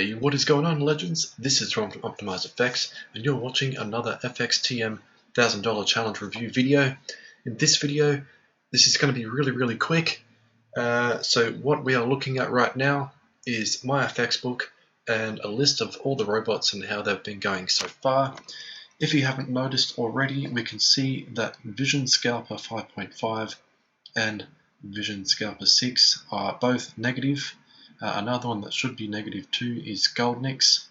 Hey, what is going on, legends? This is Ron from Optimize FX, and you're watching another FXTM $1,000 challenge review video. In this video, this is going to be really quick. So what we are looking at right now is my FX book and a list of all the robots and how they've been going so far. If you haven't noticed already, we can see that Vision Scalper 5.5 and Vision Scalper 6 are both negative. Another one that should be negative too is Goldnix.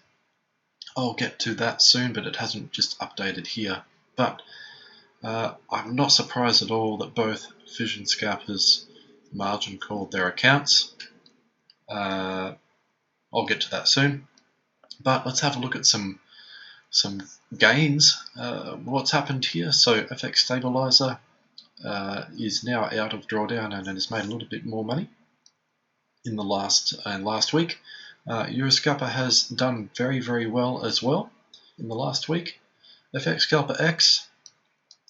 I'll get to that soon, but it hasn't just updated here. But I'm not surprised at all that both Vision Scalpers margin called their accounts. I'll get to that soon. But let's have a look at some gains. What's happened here? So FX Stabilizer is now out of drawdown and it has made a little bit more money in the last week. Euro Scalper has done very well as well in the last week. FX Scalper X,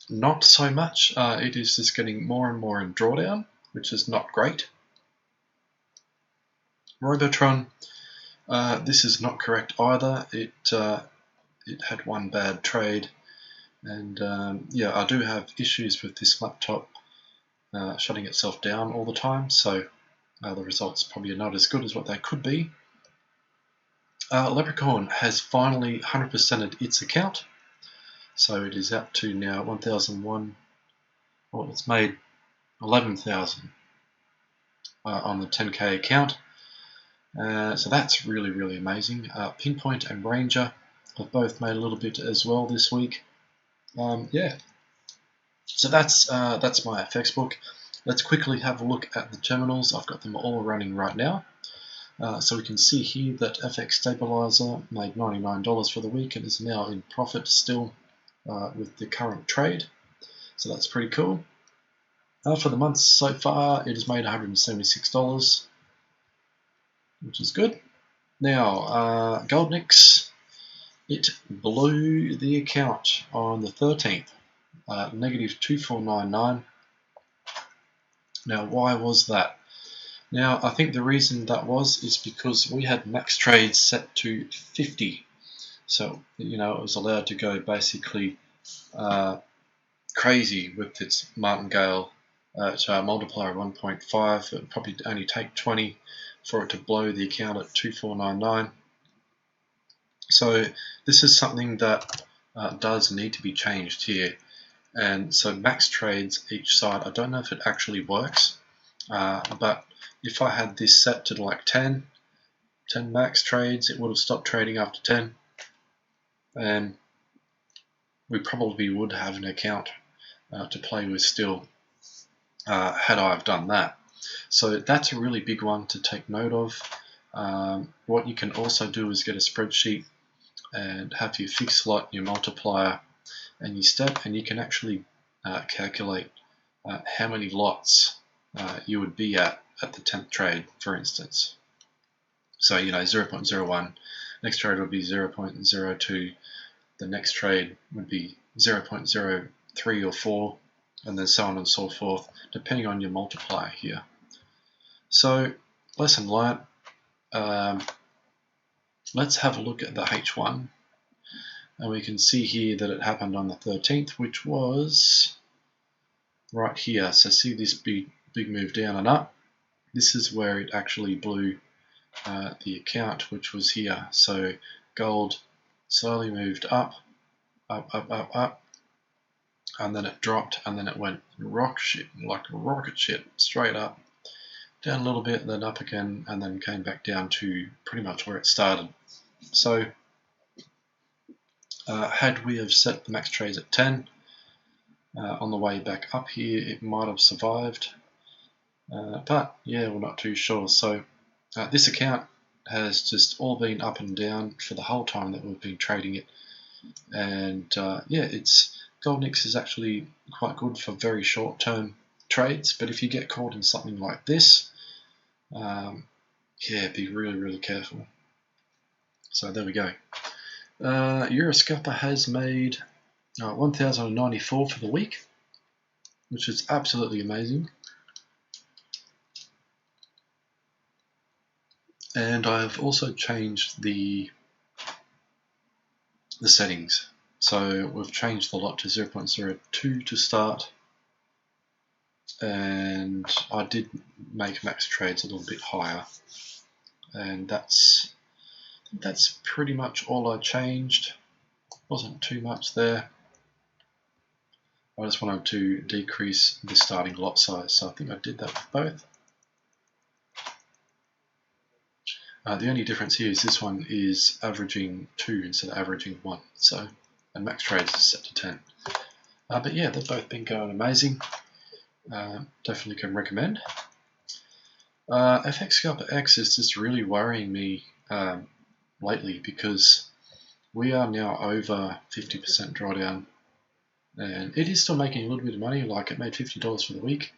not so much. It is just getting more and more in drawdown, which is not great. Robotron, this is not correct either. It had one bad trade, and yeah, I do have issues with this laptop shutting itself down all the time, so the results probably are not as good as what they could be. Leprechaun has finally 100%ed its account, so it is up to now 1,001. Well, it's made 11,000 on the 10k account, so that's really amazing. Pinpoint and Ranger have both made a little bit as well this week. Yeah, so that's my FX book. Let's quickly have a look at the terminals. I've got them all running right now. So we can see here that FX Stabilizer made $99 for the week and is now in profit still with the current trade. So that's pretty cool. For the month so far, it has made $176, which is good. Now, Goldnix, it blew the account on the 13th, negative 2499. Now, why was that? Now, I think the reason that is because we had max trades set to 50. So, you know, it was allowed to go basically crazy with its martingale to a multiplier of 1.5. It would probably only take 20 for it to blow the account at 2499. So this is something that does need to be changed here. And so max trades each side, I don't know if it actually works, but if I had this set to like 10 max trades, it would have stopped trading after 10, and we probably would have an account to play with still had I have done that. So that's a really big one to take note of. What you can also do is get a spreadsheet and have your fixed lot, your multiplier, and your step, and you can actually calculate how many lots you would be at the 10th trade, for instance. So, you know, 0.01, next trade would be 0.02, the next trade would be 0.03 or 4, and then so on and so forth, depending on your multiplier here. So, lesson learnt. Let's have a look at the H1. And we can see here that it happened on the 13th, which was right here. So see this big move down and up. This is where it actually blew the account, which was here. So gold slowly moved up, and then it dropped, and then it went rocket ship, straight up, down a little bit, then up again, and then came back down to pretty much where it started. So had we have set the max trades at 10 on the way back up here, it might have survived, but yeah, we're not too sure. So this account has just all been up and down for the whole time that we've been trading it, and yeah, Goldnix is actually quite good for very short-term trades, but if you get caught in something like this, yeah, be really careful. So there we go. Euro Scalper has made 1,094 for the week, which is absolutely amazing. And I've also changed the settings. So we've changed the lot to 0.02 to start, and I did make max trades a little bit higher, and that's pretty much all I changed. Wasn't too much there. I just wanted to decrease the starting lot size, so I think I did that with both. The only difference here is this one is averaging 2 instead of averaging 1, so, and max trades is set to 10. But yeah, they've both been going amazing. Definitely can recommend. FX Scalper X is just really worrying me lately, because we are now over 50% drawdown, and it is still making a little bit of money. Like, it made $50 for the week,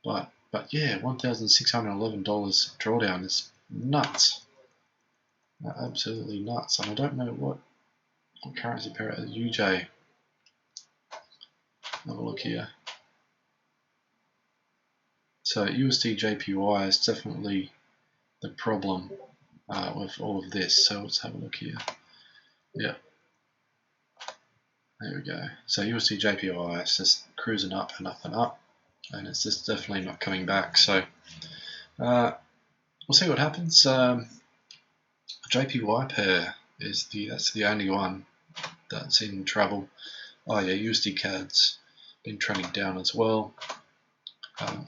but yeah, $1,611 drawdown is nuts. Absolutely nuts. And I don't know what currency pair is. UJ. Have a look here. So USD JPY is definitely the problem with all of this. So let's have a look here. Yeah. There we go. So USD JPY is just cruising up and up and up, and it's just definitely not coming back. So we'll see what happens. JPY pair is that's the only one that's in trouble. Oh yeah, USD CAD's been trending down as well.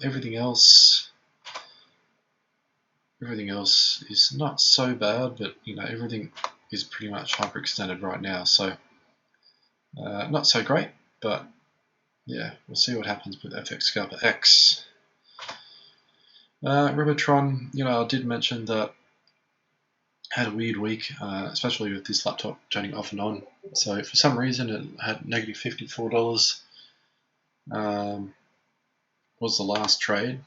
Everything else is not so bad, but you know, everything is pretty much hyperextended right now, so not so great. But yeah, we'll see what happens with FX Scalper X. Robotron, you know, I did mention that had a weird week, especially with this laptop turning off and on. So for some reason it had negative $54. Was the last trade.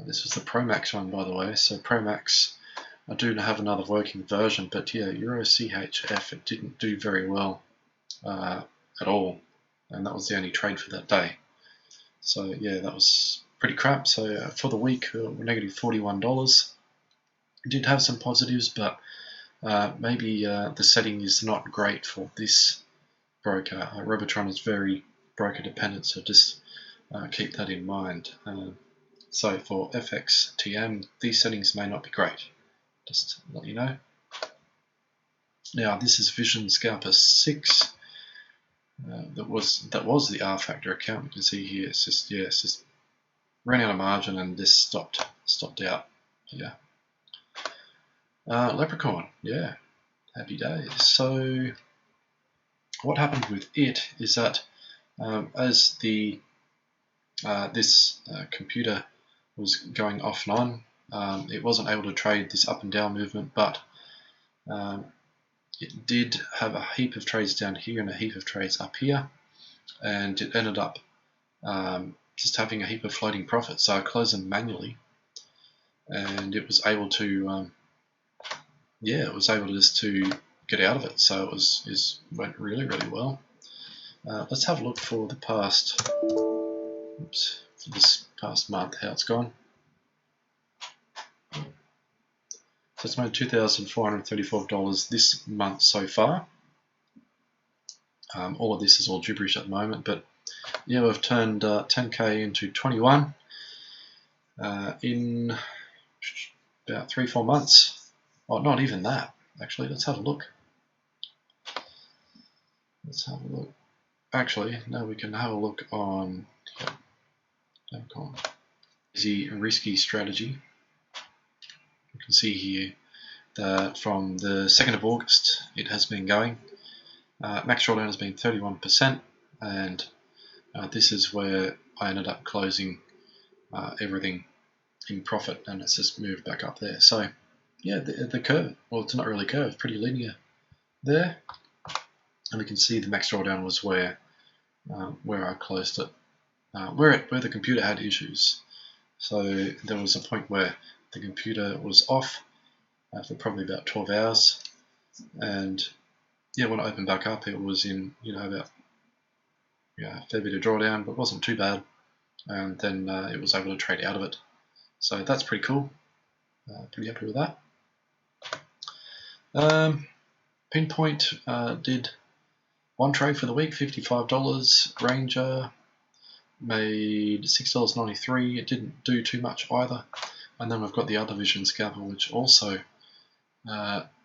This was the Pro Max one, by the way. So Pro Max, I do have another working version, but yeah, Euro CHF, it didn't do very well at all, and that was the only trade for that day. So yeah, that was pretty crap. So for the week, we're negative $41. It did have some positives, but maybe the setting is not great for this broker. Robotron is very broker dependent, so just keep that in mind. So for FXTM, these settings may not be great, just to let you know. Now this is Vision Scalper 6. That was the R Factor account. You can see here it's just ran out of margin and this stopped out. Yeah. Leprechaun, yeah, happy days. So what happened with it is that as this computer was going off and on, it wasn't able to trade this up and down movement, but it did have a heap of trades down here and a heap of trades up here, and it ended up just having a heap of floating profits. So I closed them manually, and it was able to just to get out of it. So it went really well. Let's have a look for the past. For this past month, how it's gone. So it's made $2,434 this month so far. All of this is all gibberish at the moment, but yeah, we've turned 10k into 21 in about 3-4 months. Oh, not even that, actually. Let's have a look. Actually, no, we can have a look on easy and risky strategy. You can see here that from the 2nd of August it has been going. Max drawdown has been 31%, and this is where I ended up closing everything in profit, and it's just moved back up there. So yeah, the curve, well, it's not really curved, pretty linear there, and we can see the max drawdown was where I closed it, where the computer had issues. So there was a point where the computer was off for probably about 12 hours, and yeah, when it opened back up, it was in about a fair bit of drawdown, but it wasn't too bad, and then it was able to trade out of it. So that's pretty cool. Pretty happy with that. Pinpoint did one trade for the week, $55. Ranger made $6.93. It didn't do too much either. And then we've got the other Vision Scalper, which also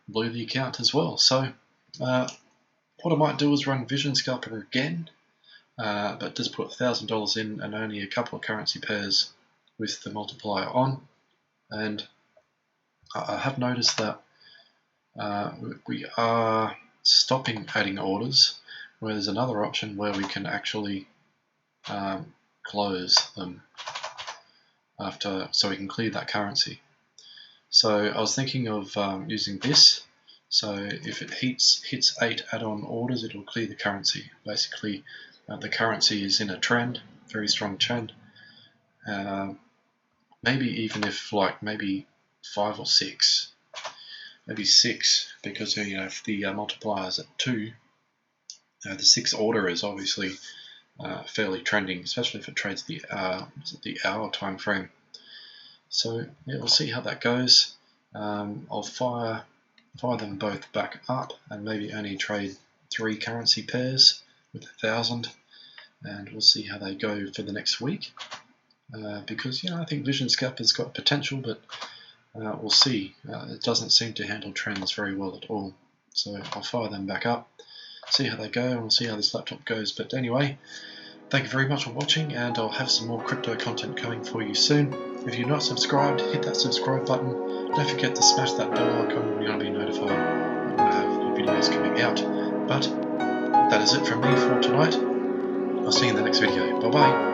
blew the account as well. So what I might do is run Vision Scalper again, but just put $1,000 in and only a couple of currency pairs with the multiplier on. And I have noticed that we are stopping adding orders, where there's another option where we can actually close them after, so we can clear that currency. So I was thinking of using this. So if it hits 8 add-on orders, it'll clear the currency. Basically, the currency is in a trend, very strong trend. Maybe even if maybe 5 or 6, maybe 6, because if the multiplier is at 2, the 6 order is obviously fairly trending, especially if it trades the hour time frame. So yeah, we'll see how that goes. I'll fire them both back up and maybe only trade 3 currency pairs with 1,000, and we'll see how they go for the next week. Because I think Vision Scalper's got potential, but we'll see. It doesn't seem to handle trends very well at all. So I'll fire them back up, see how they go, and we'll see how this laptop goes. But anyway, thank you very much for watching, and I'll have some more crypto content coming for you soon. If you're not subscribed, hit that subscribe button. Don't forget to smash that bell icon when you want to be notified when I have new videos coming out. But that is it from me for tonight. I'll see you in the next video. Bye bye.